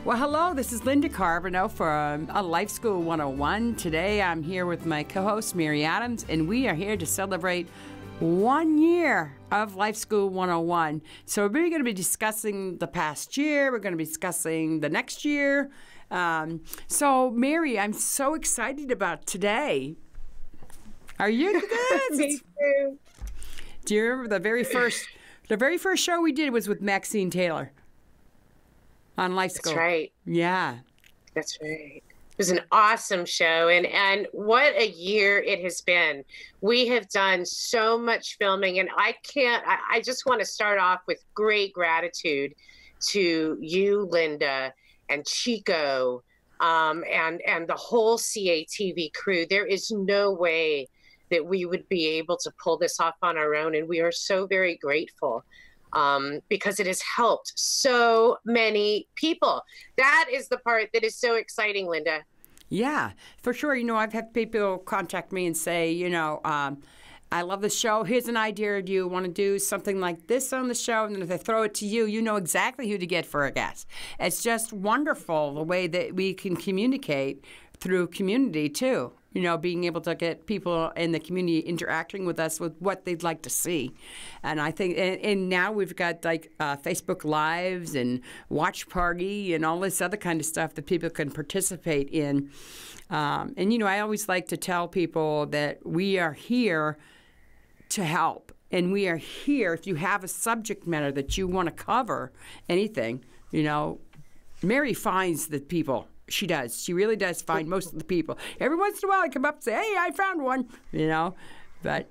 Well, hello, this is Linda Carbonneau from a Life School 101. Today I'm here with my co-host, Mary Adams, and we are here to celebrate 1 year of Life School 101. So we're really going to be discussing the past year. We're going to be discussing the next year. So, Mary, I'm so excited about today. Are you good? Me too. Do you remember the very first show we did was with Maxine Taylor on Life School? That's right. Yeah. That's right. It was an awesome show, and what a year it has been. We have done so much filming, and I just want to start off with great gratitude to you, Linda, and Chico, and the whole CATV crew. There is no way that we would be able to pull this off on our own, and we are so very grateful. Because it has helped so many people. That is the part that is so exciting, Linda. Yeah, for sure. You know, I've had people contact me and say, I love the show. Here's an idea. Do you want to do something like this on the show? And then if they throw it to you, you know exactly who to get for a guest. It's just wonderful the way that we can communicate through community, too. You know, being able to get people in the community interacting with us with what they'd like to see. And I think, and now we've got like Facebook Lives and Watch Party and all this other kind of stuff that people can participate in. And, you know, I always like to tell people that we are here to help. And we are here, if you have a subject matter that you want to cover, anything, you know, Mary finds the people. She does. She really does find most of the people. Every once in a while, I come up and say, hey, I found one, you know. But,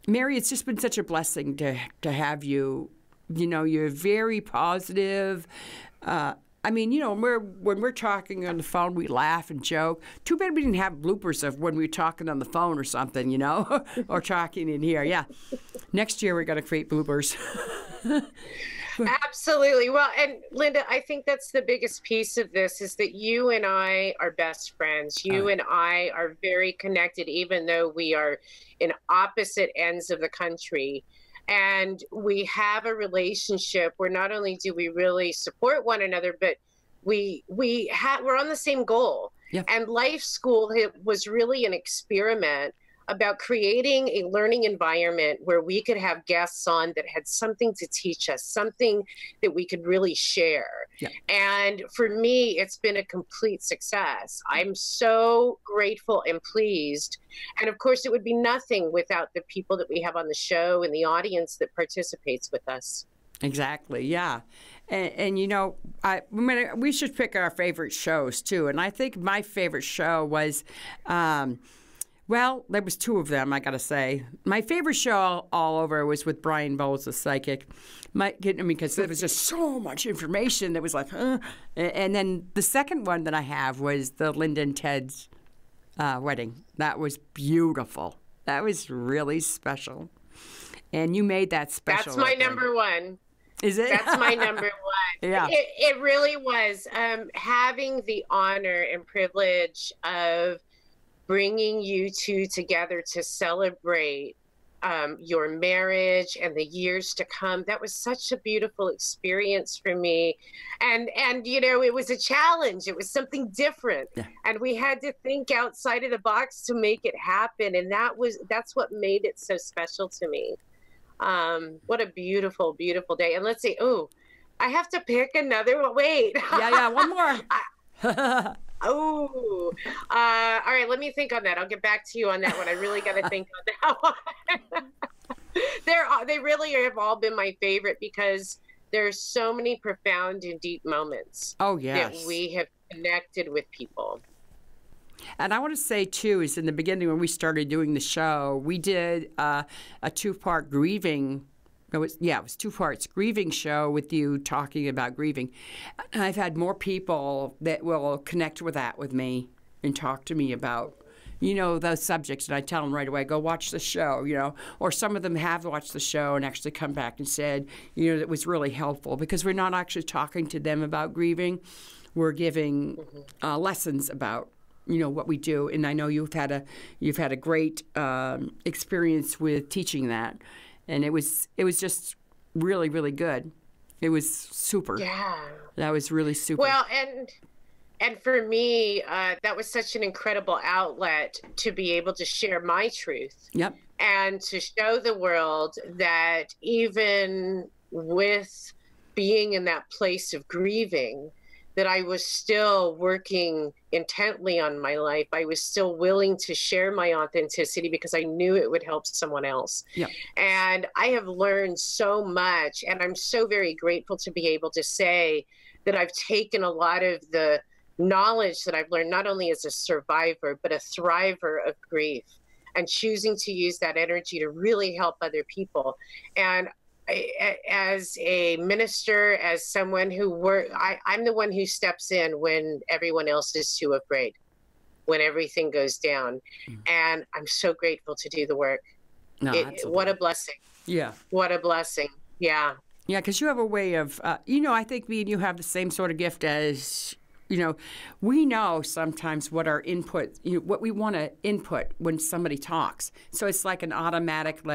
Mary, it's just been such a blessing to have you. You know, you're very positive. I mean, you know, when we're talking on the phone, we laugh and joke. Too bad we didn't have bloopers of when we were talking on the phone or something, you know, or talking in here. Yeah. Next year, we're going to create bloopers. Absolutely. Well, and Linda, I think that's the biggest piece of this is that you and I are best friends. You and I are very connected, even though we are in opposite ends of the country. And we have a relationship where not only do we really support one another, but we're on the same goal. Yeah. And Life School was really an experiment about creating a learning environment where we could have guests on that had something to teach us, something that we could really share. Yeah. And for me, it's been a complete success. I'm so grateful and pleased. And of course, it would be nothing without the people that we have on the show and the audience that participates with us. Exactly, yeah. And you know, we should pick our favorite shows, too. And I think my favorite show was... well, there was two of them, I got to say. My favorite show all over was with Brian Bowles, the psychic. Because there was just so much information that was like, And then the second one that I have was the Linda and Ted's wedding. That was beautiful. That was really special. And you made that special. That's my number one. Is it? That's my number one. Yeah. It really was. Having the honor and privilege of bringing you two together to celebrate your marriage and the years to come. That was such a beautiful experience for me. And you know, it was a challenge. It was something different. Yeah. And we had to think outside of the box to make it happen. And that's what made it so special to me. What a beautiful, beautiful day. And let's see. Oh, I have to pick another one. Wait. Yeah, one more. Oh, all right. Let me think on that. I'll get back to you on that one. I really got to think on that one. They really have all been my favorite because there's so many profound and deep moments. Oh, yes. That we have connected with people. And I want to say, too, is in the beginning when we started doing the show, we did a two-part grieving. It was 2 parts, grieving show with you talking about grieving. And I've had more people that will connect with that with me and talk to me about, you know, those subjects. And I tell them right away, go watch the show, you know. Or some of them have watched the show and actually come back and said, you know, it was really helpful because we're not actually talking to them about grieving. We're giving lessons about, you know, what we do. And I know you've had a great experience with teaching that. And it was just really, really good. It was super. Yeah. That was really super. Well, and for me, that was such an incredible outlet to be able to share my truth. Yep. And to show the world that even with being in that place of grieving, that I was still working intently on my life. I was still willing to share my authenticity because I knew it would help someone else. Yep. And I have learned so much, and I'm so very grateful to be able to say that I've taken a lot of the knowledge that I've learned, not only as a survivor, but a thriver of grief, and choosing to use that energy to really help other people. And as a minister, as someone who I'm the one who steps in when everyone else is too afraid, when everything goes down. And I'm so grateful to do the work. No, what a blessing. Yeah. What a blessing. Yeah. Yeah, because you have a way of, I think me and you have the same sort of gift as, we know sometimes what our input, what we want to input when somebody talks. So it's like an automatic,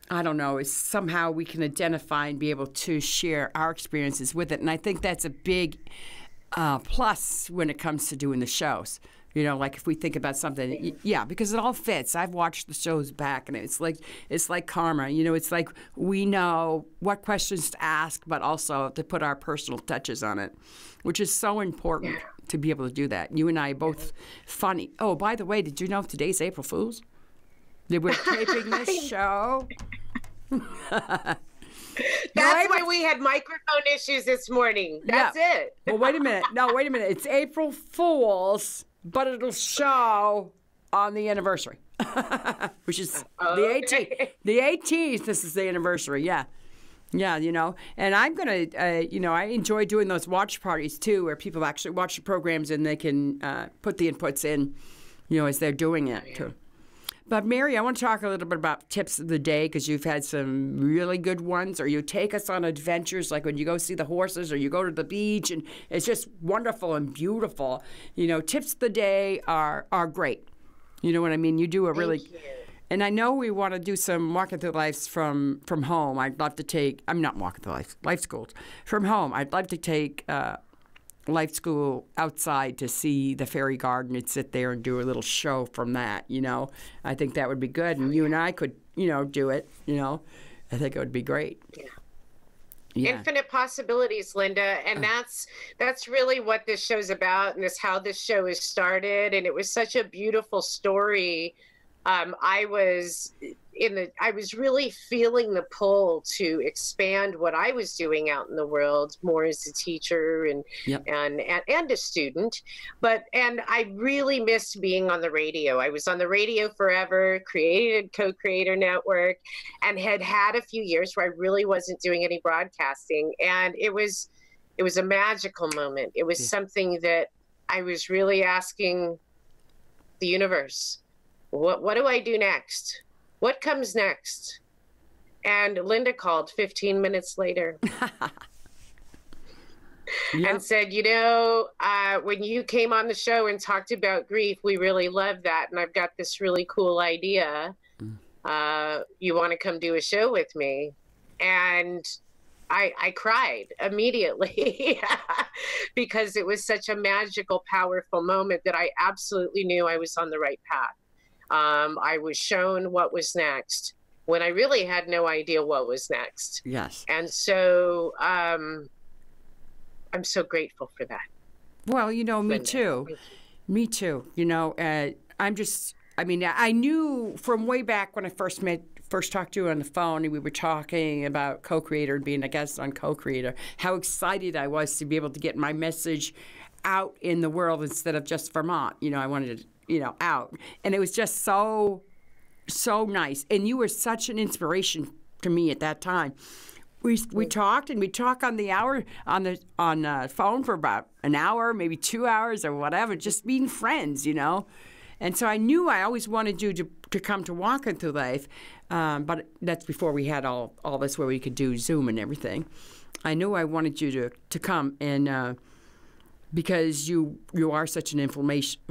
I don't know, it's somehow we can identify and be able to share our experiences with it. And I think that's a big plus when it comes to doing the shows. If we think about something, because it all fits. I've watched the shows back, and it's like karma. It's like we know what questions to ask, but also to put our personal touches on it, which is so important to be able to do that. You and I are both funny. Oh, by the way, did you know today's April Fool's? They were taping this show. That's why we had microphone issues this morning. That's it. Well, wait a minute. No, wait a minute. It's April Fool's, but it'll show on the anniversary, which is the 18th. The 18th, this is the anniversary, yeah. Yeah, and I'm going to, I enjoy doing those watch parties, too, where people actually watch the programs and they can put the inputs in, as they're doing it, too. But, Mary, I want to talk a little bit about tips of the day, because you've had some really good ones, or you take us on adventures, like when you go see the horses or you go to the beach, and it's just wonderful and beautiful. Tips of the day are great. You know what I mean? You do a really... Thank you. And I know we want to do some Walking Through Life from home. I'd love to take... I'm not Walking Through Life schools. From home, I'd love to take... life school outside to see the fairy garden and sit there and do a little show from that, I think that would be good. And you and I could, do it, I think it would be great. Yeah. Infinite possibilities, Linda. And that's really what this show's about, and this how this show is started. And it was such a beautiful story. I was really feeling the pull to expand what I was doing out in the world more as a teacher and a student. And I really missed being on the radio. I was on the radio forever, created Co-Creator Network, and had a few years where I really wasn't doing any broadcasting. And it was a magical moment. It was something that I was really asking the universe, what do I do next? What comes next? And Linda called 15 minutes later and said, when you came on the show and talked about grief, we really loved that. And I've got this really cool idea. You want to come do a show with me? And I cried immediately because it was such a magical, powerful moment that I absolutely knew I was on the right path. I was shown what was next when I really had no idea what was next. Yes. And so I'm so grateful for that. Well, me too. Me too. I knew from way back when I first talked to you on the phone, and we were talking about Co-Creator and being a guest on Co-Creator, how excited I was to be able to get my message out in the world instead of just Vermont. I wanted to out. And it was just so nice. And you were such an inspiration to me at that time. We talked, and we talked on the hour on the phone for about an hour, maybe 2 hours or whatever, just being friends, And so I knew I always wanted you to come to Walking Through Life, but that's before we had all this where we could do Zoom and everything. I knew I wanted you to come, and because you are such an inflammation,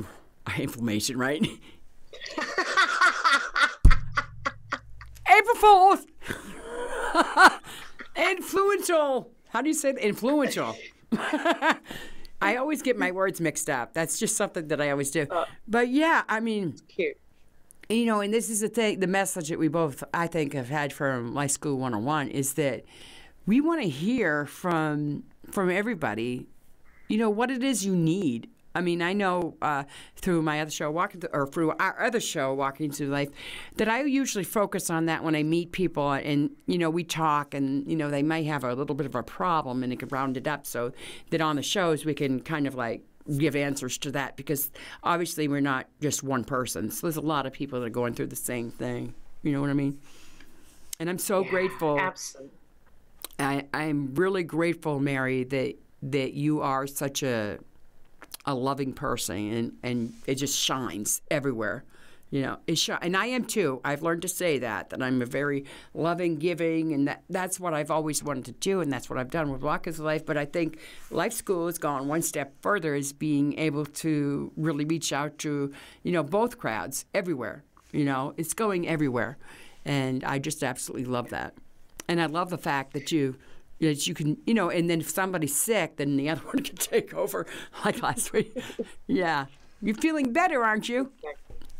right? April Fool's! Influential. How do you say that? Influential. I always get my words mixed up. That's just something that I always do. But yeah, I mean, Cute. you know, and this is the thing, the message that we both, I think, have had from Life School 101 is that we want to hear from everybody, you know, what it is you need. I mean, I know through my other show, through our other show, Walking Through Life, that I usually focus on that when I meet people and, you know, we talk and, you know, they might have a little bit of a problem and it can round it up so that on the shows we can kind of like give answers to that because obviously we're not just one person. So there's a lot of people that are going through the same thing. You know what I mean? And I'm so grateful. Absolutely. I'm really grateful, Mary, that you are such a loving person and it just shines everywhere. You know, and I am too. I've learned to say that I'm a very loving, giving, and that's what I've always wanted to do, and that's what I've done with Walk is Life. But I think Life School has gone one step further, is being able to really reach out to, you know, both crowds everywhere. You know, it's going everywhere, and I just absolutely love that. And I love the fact that you can, you know, and then if somebody's sick, then the other one can take over, like last week. Yeah. You're feeling better, aren't you?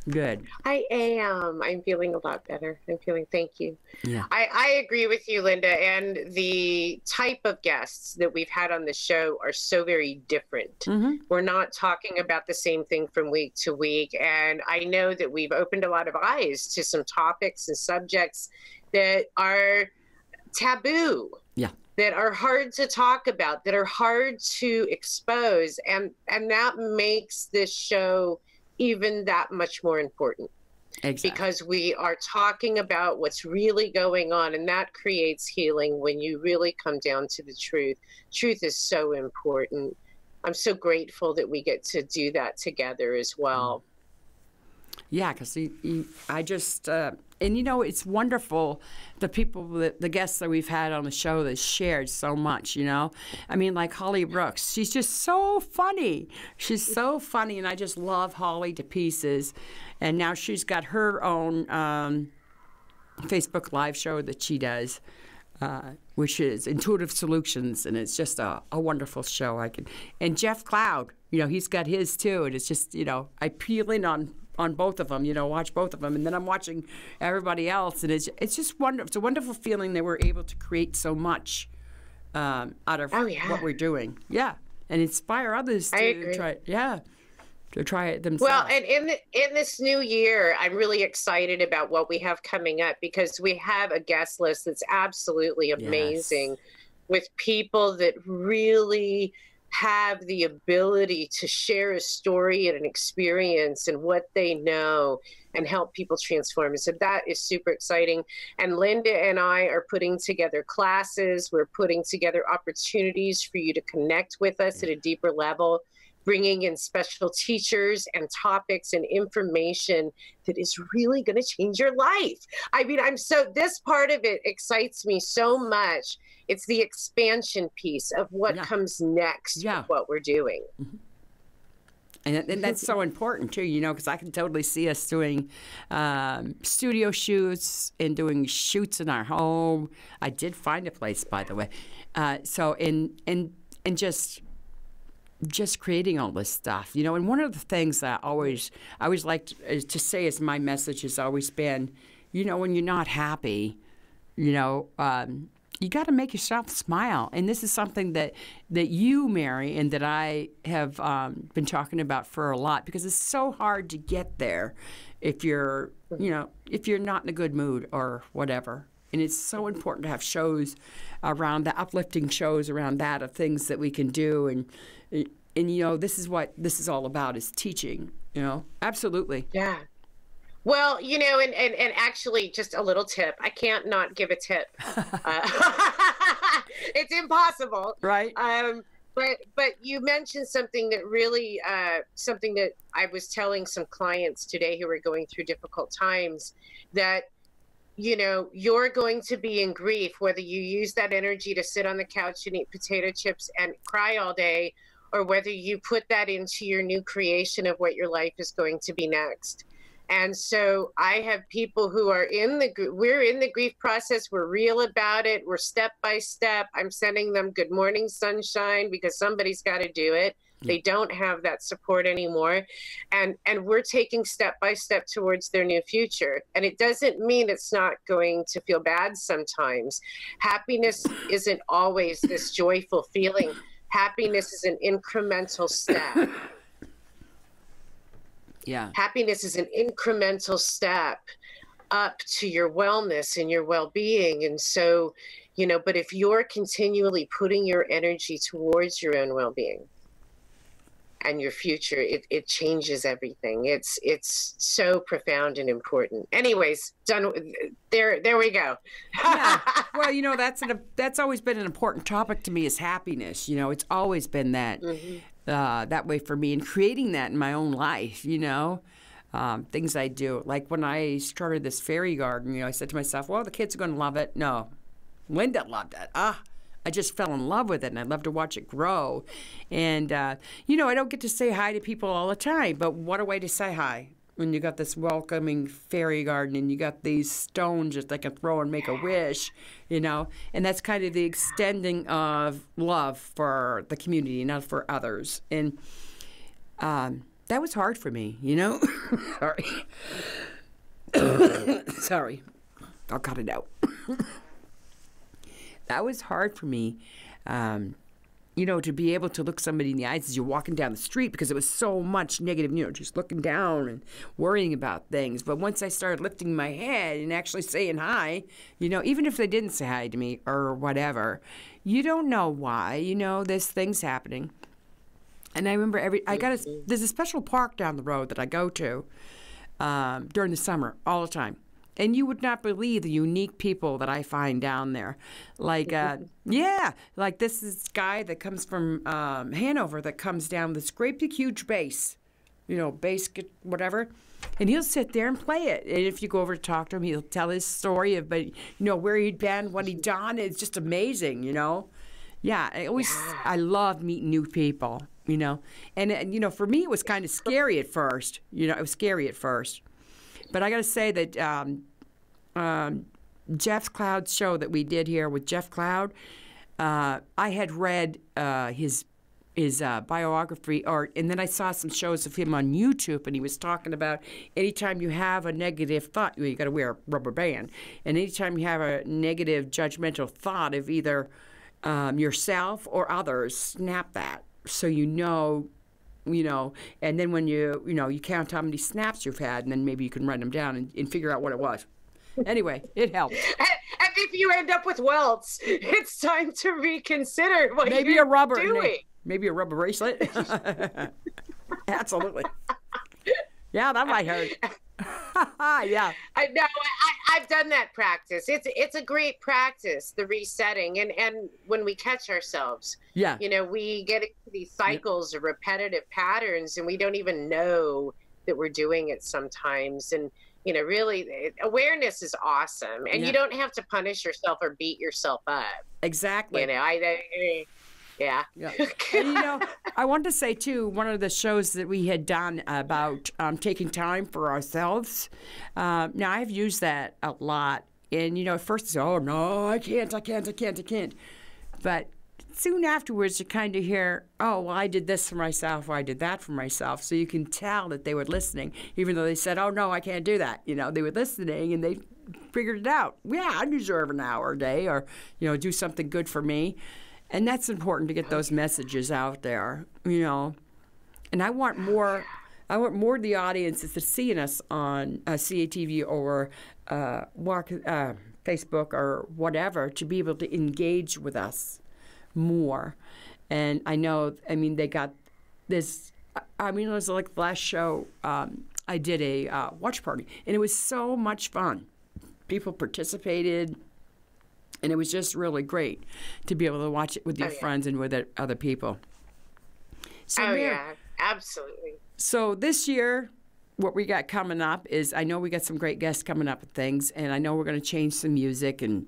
Good. I am. I'm feeling a lot better. Thank you. Yeah. I agree with you, Linda. And the type of guests that we've had on the show are so very different. Mm-hmm. We're not talking about the same thing from week to week. And I know that we've opened a lot of eyes to some topics and subjects that are taboo. Yeah. That are hard to talk about, that are hard to expose. And that makes this show even that much more important. Exactly. Because we are talking about what's really going on, and that creates healing when you really come down to the truth. Truth is so important. I'm so grateful that we get to do that together as well. Yeah, because I just, and you know, it's wonderful, the guests that we've had on the show that shared so much, you know. I mean, like Holly Brooks, she's just so funny. She's so funny, and I just love Holly to pieces. And now she's got her own Facebook Live show that she does, which is Intuitive Solutions, and it's just a wonderful show. And Jeff Cloud, you know, he's got his too, and it's just, you know, I peel in on both of them, you know, watch both of them, and then I'm watching everybody else, and it's just wonderful. It's a wonderful feeling that we're able to create so much out of what we're doing. Yeah, and inspire others to try. Yeah, to try it themselves. Well, and in this new year, I'm really excited about what we have coming up because we have a guest list that's absolutely amazing, with people that really have the ability to share a story and an experience and what they know and help people transform. And so that is super exciting. And Linda and I are putting together classes. We're putting together opportunities for you to connect with us at a deeper level, bringing in special teachers and topics and information that is really going to change your life. I mean, this part of it excites me so much. It's the expansion piece of what comes next with what we're doing. Mm-hmm. And that's so important, too, you know, because I can totally see us doing studio shoots and doing shoots in our home. I did find a place, by the way. And just creating all this stuff, you know. And one of the things that I always like to say is my message has always been, you know, when you're not happy, you know, you got to make yourself smile. And this is something that you, Mary, and that I have been talking about for a lot, because it's so hard to get there if you're not in a good mood or whatever. And it's so important to have shows around the uplifting shows around that, of things that we can do. And you know, this is what this is all about, is teaching, you know. Absolutely. Yeah. Well, you know, and actually, just a little tip. I can't not give a tip. It's impossible. Right. But you mentioned something that really, something that I was telling some clients today who are going through difficult times, that, you know, you're going to be in grief, whether you use that energy to sit on the couch and eat potato chips and cry all day, or whether you put that into your new creation of what your life is going to be next. And so I have people who are we're in the grief process. We're real about it. We're step by step. I'm sending them good morning sunshine because somebody's got to do it. They don't have that support anymore. And we're taking step by step towards their new future. And it doesn't mean it's not going to feel bad sometimes. Happiness isn't always this joyful feeling. Happiness is an incremental step. Yeah. Happiness is an incremental step up to your wellness and your well-being. And so, but if you're continually putting your energy towards your own well-being and your future, it changes everything. It's so profound and important. Anyways, done. There we go. Yeah. Well, that's always been an important topic to me, is happiness. It's always been that. Mm-hmm. That way for me, and creating that in my own life, things I do. Like when I started this fairy garden, I said to myself, well, the kids are going to love it. No, Linda loved it. I just fell in love with it, and I love to watch it grow. And, I don't get to say hi to people all the time, but what a way to say hi when you got this welcoming fairy garden and you got these stones that they can throw and make a wish, and that's kind of the extending of love for the community, not for others. And that was hard for me, Sorry. Sorry. I'll cut it out. That was hard for me. To be able to look somebody in the eyes as you're walking down the street, because it was so much negative, just looking down and worrying about things. But once I started lifting my head and actually saying hi, even if they didn't say hi to me or whatever, you don't know why, there's things happening. And I remember there's a special park down the road that I go to during the summer all the time. And you would not believe the unique people that I find down there. Like, like this guy that comes from Hanover that comes down with this great big huge bass, bass, whatever. And he'll sit there and play it. And if you go over to talk to him, he'll tell his story of, where he'd been, what he'd done. It's just amazing, Yeah, I love meeting new people, And, for me, it was kind of scary at first. It was scary at first. But I got to say that Jeff Cloud's show that we did here with Jeff Cloud, I had read his biography, and then I saw some shows of him on YouTube, and he was talking about anytime you have a negative thought, you got to wear a rubber band, and anytime you have a negative judgmental thought of either yourself or others, snap that so and then when you count how many snaps you've had, and then maybe you can write them down and figure out what it was. Anyway, it helped. And if you end up with welts, it's time to reconsider what maybe you're a rubber doing. Maybe a rubber bracelet. Absolutely. Yeah, that might hurt. Yeah. I know. I've done that practice. It's a great practice, the resetting, and when we catch ourselves, we get into these cycles of repetitive patterns, and we don't even know that we're doing it sometimes. And really, awareness is awesome, and you don't have to punish yourself or beat yourself up. Exactly. Yeah. And, I wanted to say, too, one of the shows that we had done about taking time for ourselves, now I've used that a lot. And, at first, it's, oh, no, I can't. But soon afterwards, you kind of hear, oh, well, I did this for myself, or I did that for myself. So you can tell that they were listening, even though they said, oh, no, I can't do that. They were listening, and they figured it out. Yeah, I deserve an hour a day, or, do something good for me. And that's important to get those messages out there, And I want more of the audiences to seeing us on CATV or Facebook or whatever to be able to engage with us more. And I know, they got this, it was like the last show, I did a watch party, and it was so much fun. People participated. And it was just really great to be able to watch it with your friends and with other people. So yeah, absolutely. So this year, what we got coming up is, I know we got some great guests coming up with things, and I know we're going to change some music and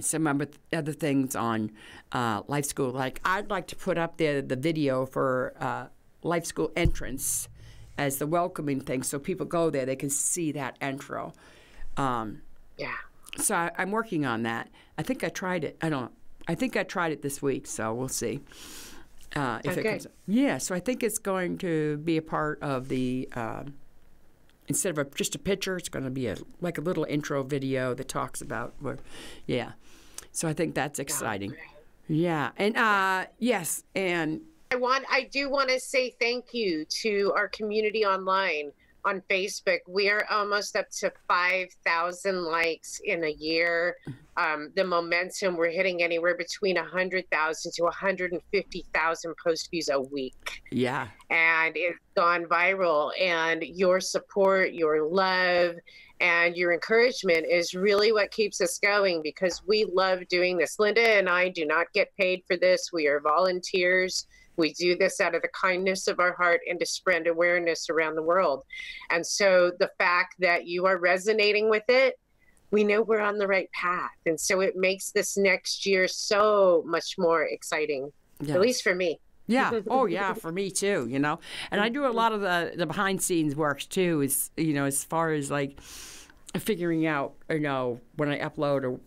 some other things on Life School. Like, I'd like to put up there the video for Life School entrance as the welcoming thing. So people go there, they can see that intro. Yeah. So I'm working on that. I think I tried it. I think I tried it this week, so we'll see. If it comes. Yeah, so I think it's going to be a part of the, instead of just a picture, it's going to be like a little intro video that talks about yeah. So I think that's exciting. Yeah, and yes, and I do want to say thank you to our community online on Facebook. We are almost up to 5,000 likes in a year. The momentum, we're hitting anywhere between 100,000 to 150,000 post views a week. Yeah. And it's gone viral. And your support, your love, and your encouragement is really what keeps us going, because we love doing this. Linda and I do not get paid for this. We are volunteers. We do this out of the kindness of our heart and to spread awareness around the world. And so the fact that you are resonating with it, we know we're on the right path. And so it makes this next year so much more exciting, at least for me. Yeah. Oh, yeah, for me too, you know. And I do a lot of the behind scenes work too, is, you know, as far as like figuring out, you know, when I upload or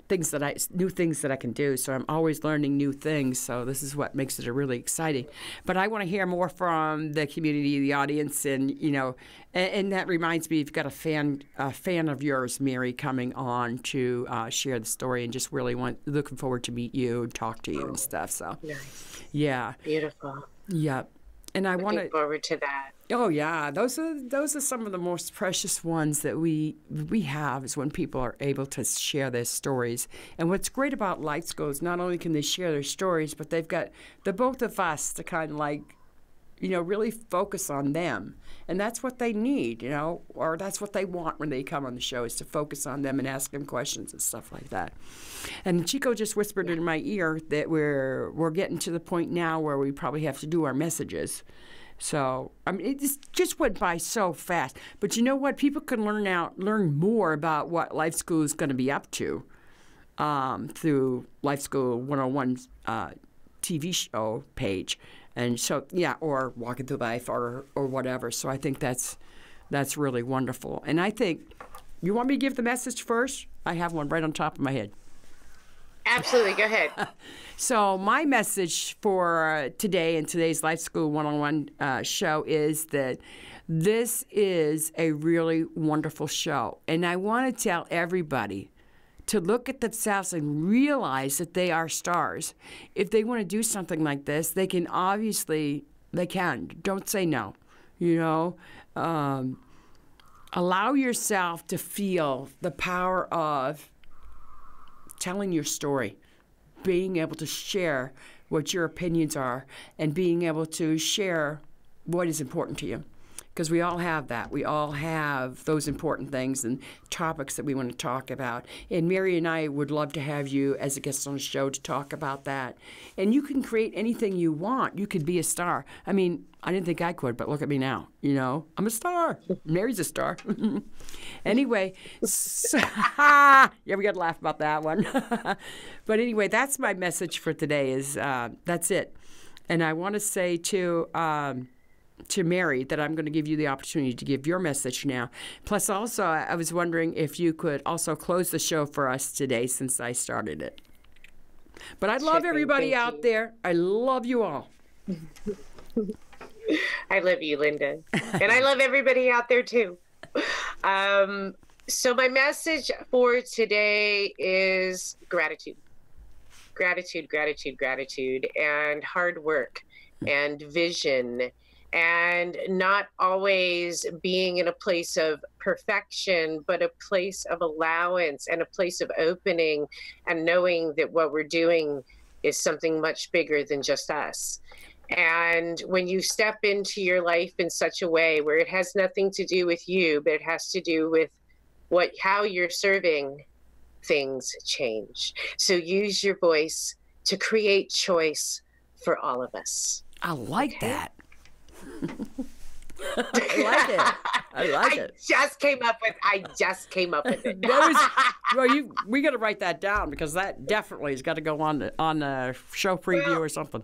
new things that I can do. So I'm always learning new things. So this is what makes it really exciting. But I want to hear more from the community, the audience, and, you know, and that reminds me, you've got a fan of yours, Mary, coming on to share the story, and just really looking forward to meet you and talk to you and stuff. So, nice. Yeah. Beautiful. Yeah. And I want to look forward to that. Oh yeah, those are some of the most precious ones that we have, is when people are able to share their stories. And what's great about Life School is not only can they share their stories, but they've got the both of us to kind of like, you know, really focus on them. And that's what they need, you know, or that's what they want when they come on the show, is to focus on them and ask them questions and stuff like that. And Chico just whispered in my ear that we're getting to the point now where we probably have to do our messages. So, I mean, it just went by so fast. But you know what? People can learn more about what Life School is going to be up to through Life School 101's TV show page. And so, yeah, or Walking Through Life or whatever. So I think that's really wonderful. And I think, you want me to give the message first? I have one right on top of my head. Absolutely. Go ahead. So my message for today in today's Life School 101 show is that this is a really wonderful show. And I want to tell everybody to look at themselves and realize that they are stars. If they want to do something like this, they can. Don't say no, you know. Allow yourself to feel the power of telling your story, being able to share what your opinions are, and being able to share what is important to you. Because we all have that. We all have those important things and topics that we want to talk about. And Mary and I would love to have you as a guest on the show to talk about that. And you can create anything you want. You could be a star. I mean, I didn't think I could, but look at me now. You know, I'm a star. Mary's a star. Anyway, so, yeah, we got to laugh about that one. But anyway, that's my message for today. Is that's it. And I want to say to Mary that I'm going to give you the opportunity to give your message now. Plus, also, I was wondering if you could also close the show for us today, since I started it. But I love everybody out there. I love you all. I love you, Linda. And I love everybody out there, too. So my message for today is gratitude. Gratitude, gratitude, gratitude, and hard work and vision, and not always being in a place of perfection, but a place of allowance and a place of opening, and knowing that what we're doing is something much bigger than just us. And when you step into your life in such a way where it has nothing to do with you, but it has to do with how you're serving, things change. So use your voice to create choice for all of us. I like that. I like it. I like it. I just came up with it. We got to write that down, because that definitely has got to go on the show preview or something.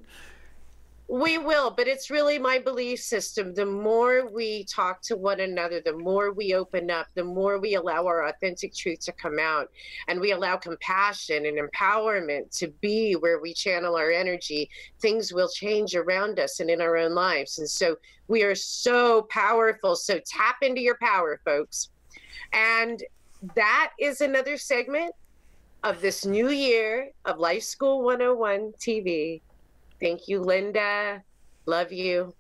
We will, but it's really my belief system. The more we talk to one another, the more we open up, the more we allow our authentic truth to come out, and we allow compassion and empowerment to be where we channel our energy, things will change around us and in our own lives. And so we are so powerful. So tap into your power, folks. And that is another segment of this new year of Life School 101 TV. Thank you, Linda. Love you.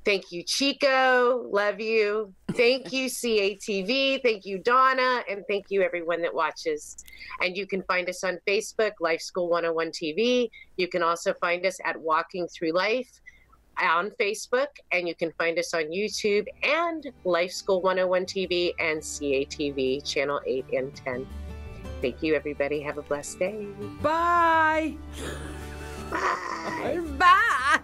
Thank you, Chico. Love you. Thank you, CATV. Thank you, Donna. And thank you, everyone that watches. And you can find us on Facebook, Life School 101 TV. You can also find us at Walking Through Life on Facebook. And you can find us on YouTube and Life School 101 TV and CATV, Channel 8 and 10. Thank you, everybody. Have a blessed day. Bye. Bye. Bye.